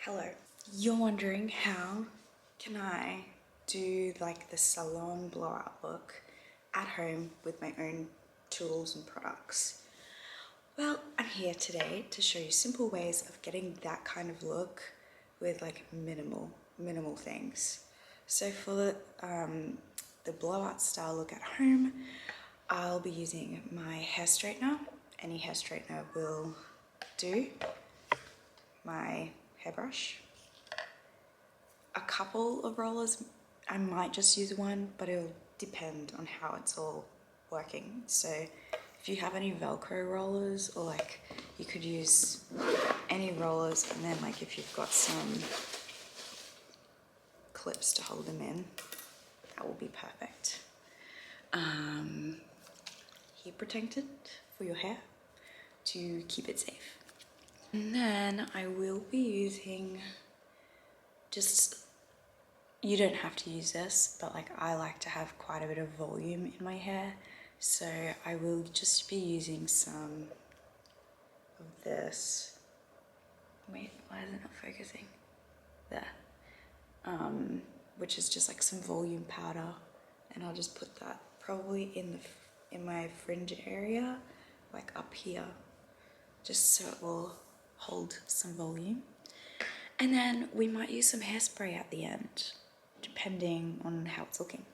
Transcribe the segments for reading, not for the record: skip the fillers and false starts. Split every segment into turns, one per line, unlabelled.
Hello. You're wondering how can I do like the salon blowout look at home with my own tools and products? Well, I'm here today to show you simple ways of getting that kind of look with like minimal things. So for the blowout style look at home, I'll be using my hair straightener. Any hair straightener will do. My hairbrush, a couple of rollers. I might just use one, but it'll depend on how it's all working. So if you have any Velcro rollers, or like you could use any rollers, and then like if you've got some clips to hold them in, that will be perfect. Heat protectant for your hair to keep it safe. And then I will be using you don't have to use this, but like I like to have quite a bit of volume in my hair. So I will just be using some of this. Wait, why is it not focusing? There. Which is just like some volume powder. And I'll just put that probably in my fringe area, like up here, just so it will hold some volume. And then we might use some hairspray at the end, depending on how it's looking.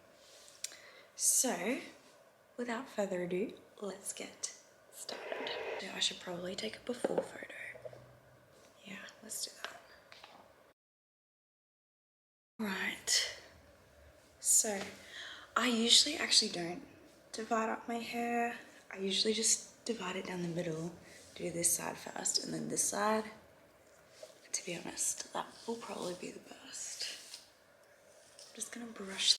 So without further ado, let's get started. So I should probably take a before photo. Yeah, let's do that. Right, so I usually actually don't divide up my hair. I usually just divide it down the middle, do this side first and then this side. To be honest, that will probably be the best. I'm just gonna brush.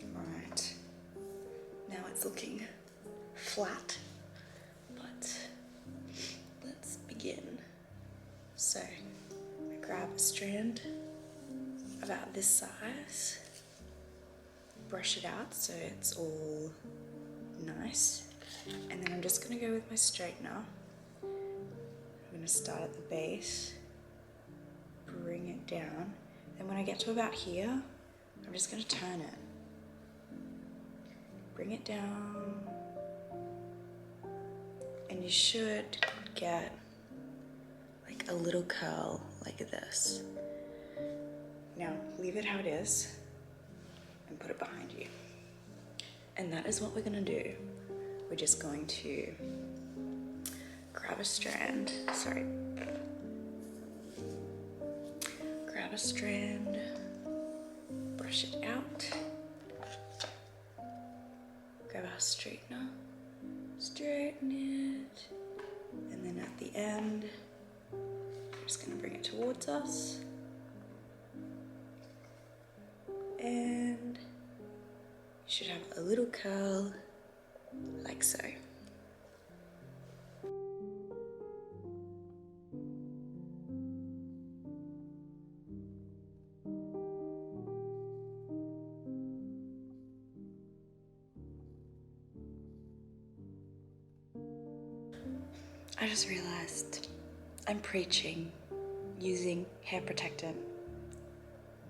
Right, now it's looking flat, but let's begin. So I grab a strand about this size, brush it out so it's all nice, and then I'm just gonna go with my straightener. I'm gonna start at the base, bring it down, and when I get to about here, I'm just gonna turn it. Bring it down, and you should get like a little curl like this. Now leave it how it is and put it behind you. And that is what we're gonna do. We're just going to grab a strand, grab a strand, brush it out, grab our straightener, straighten it, and then at the end, I'm just gonna bring it towards us, and you should have a little curl like so. I just realized I'm preaching using hair protectant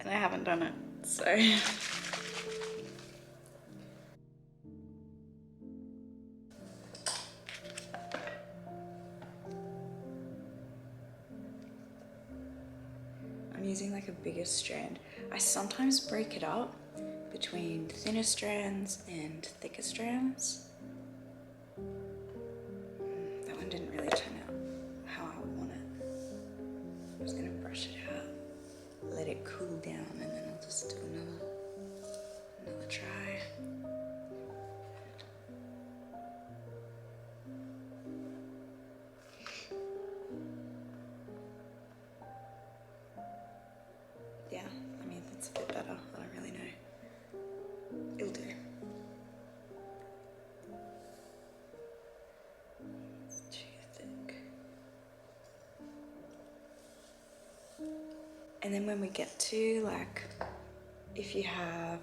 and I haven't done it, so. I'm using like a bigger strand. I sometimes break it up between thinner strands and thicker strands. That one didn't really turn out how I would want it. I'm just gonna brush it out, let it cool down, and then I'll just do another try. Yeah, I mean, that's a bit better. I don't really know. It'll do. It's too thick. And then when we get to like, if you have,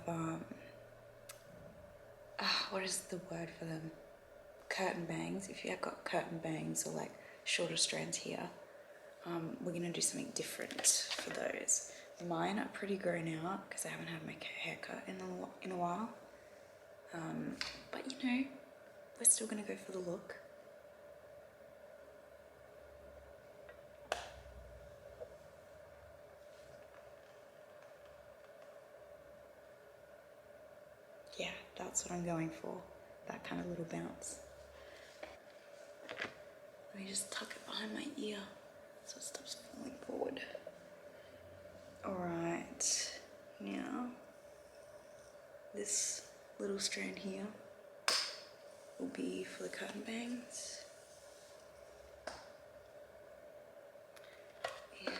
what is the word for them? Curtain bangs. If you have got curtain bangs or like shorter strands here, we're gonna do something different for those. Mine are pretty grown out because I haven't had my hair cut in a while. But you know, we're still gonna go for the look. Yeah, that's what I'm going for. That kind of little bounce. Let me just tuck it behind my ear so it stops falling forward. Alright, now this little strand here will be for the curtain bangs. And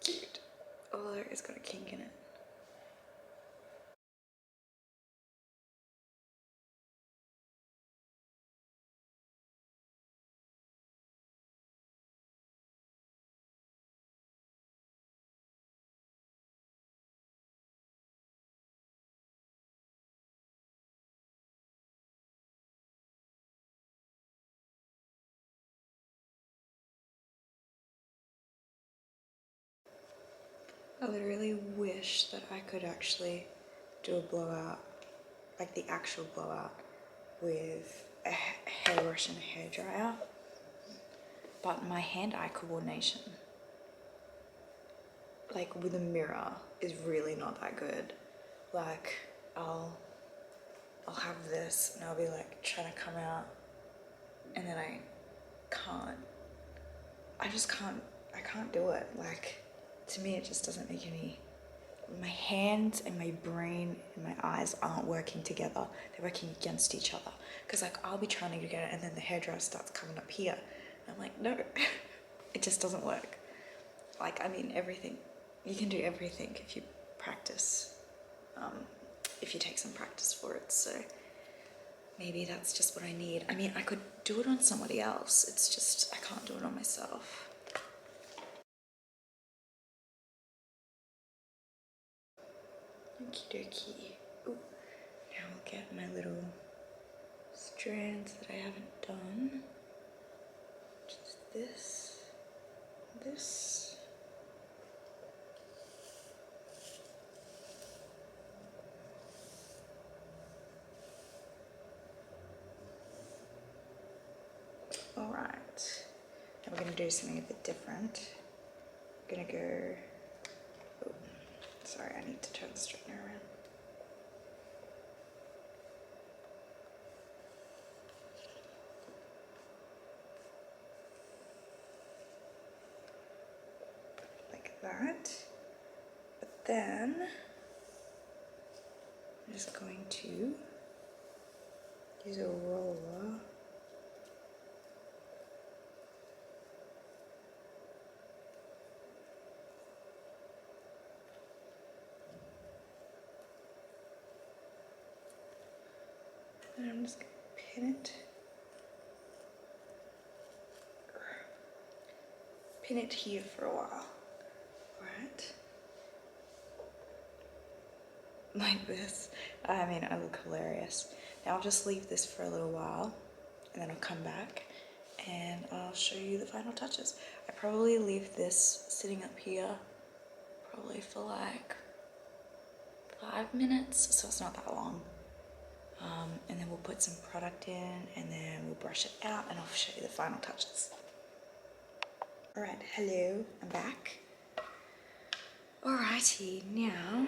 cute. Although it's got a kink in it. I literally wish that I could actually do a blowout, like the actual blowout, with a hairbrush and a hairdryer. But my hand-eye coordination, like with a mirror, is really not that good. Like I'll have this and I'll be like trying to come out and then I can't. I can't do it. Like, to me it just doesn't make any, my hands and my brain and my eyes aren't working together. They're working against each other. Because like I'll be trying to get it and then the hairdryer starts coming up here. And I'm like, no, it just doesn't work. Like, I mean, everything, you can do everything if you practice, if you take some practice for it. So maybe that's just what I need. I mean, I could do it on somebody else. It's just, I can't do it on myself. Okie dokie. Ooh. Now I'll get my little strands that I haven't done. Just this, this. All right. Now we're gonna do something a bit different. I'm gonna go, oh, sorry, I need to turn the straightener around. Like that. But then I'm just going to use a roller. And I'm just gonna pin it here for a while. Right? Like this. I mean, I look hilarious. Now I'll just leave this for a little while and then I'll come back and I'll show you the final touches. I probably leave this sitting up here probably for like 5 minutes, so it's not that long. And then we'll put some product in and then we'll brush it out and I'll show you the final touches. All right, hello, I'm back. Alrighty, now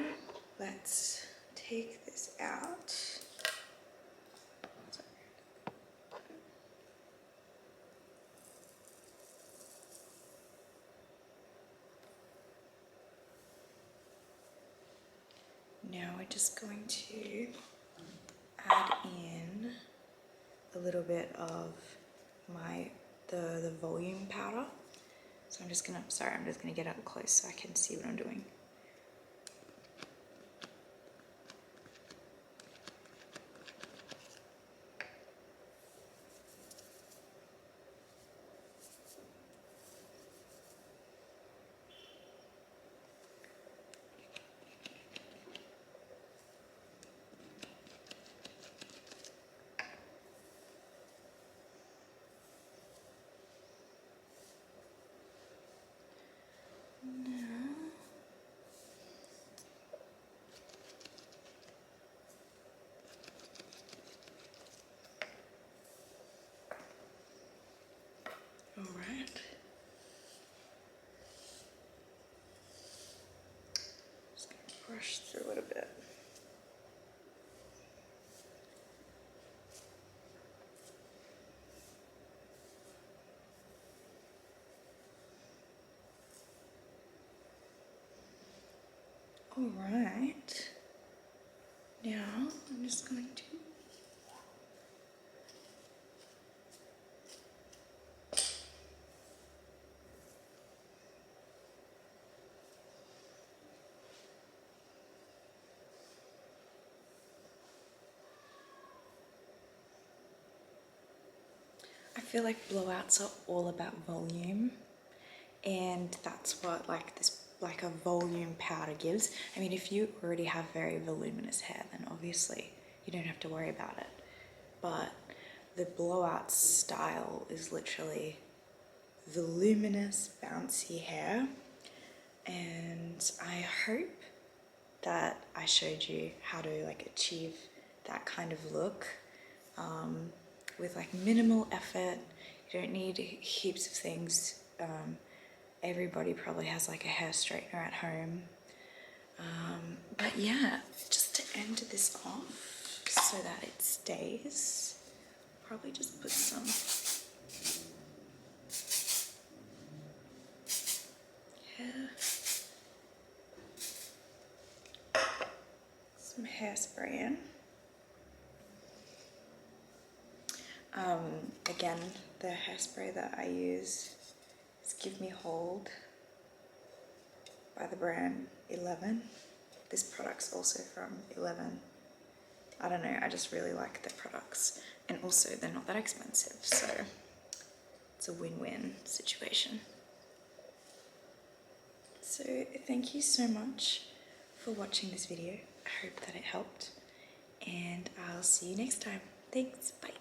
let's take this out. Now we're just going to add in a little bit of the volume powder. So I'm just gonna get up close so I can see what I'm doing. brush through it a bit. All right, now I'm just going to I feel like blowouts are all about volume, and that's what like this like a volume powder gives. I mean, if you already have very voluminous hair, then obviously you don't have to worry about it. But the blowout style is literally voluminous, bouncy hair, and I hope that I showed you how to like achieve that kind of look with like minimal effort. You don't need heaps of things. Everybody probably has like a hair straightener at home. But yeah, just to end this off so that it stays, probably just put some hairspray in. Again, the hairspray that I use is Give Me Hold by the brand 11. This product's also from 11. I don't know, I just really like their products, and also they're not that expensive, so it's a win-win situation. So thank you so much for watching this video. I hope that it helped, and I'll see you next time. Thanks, bye.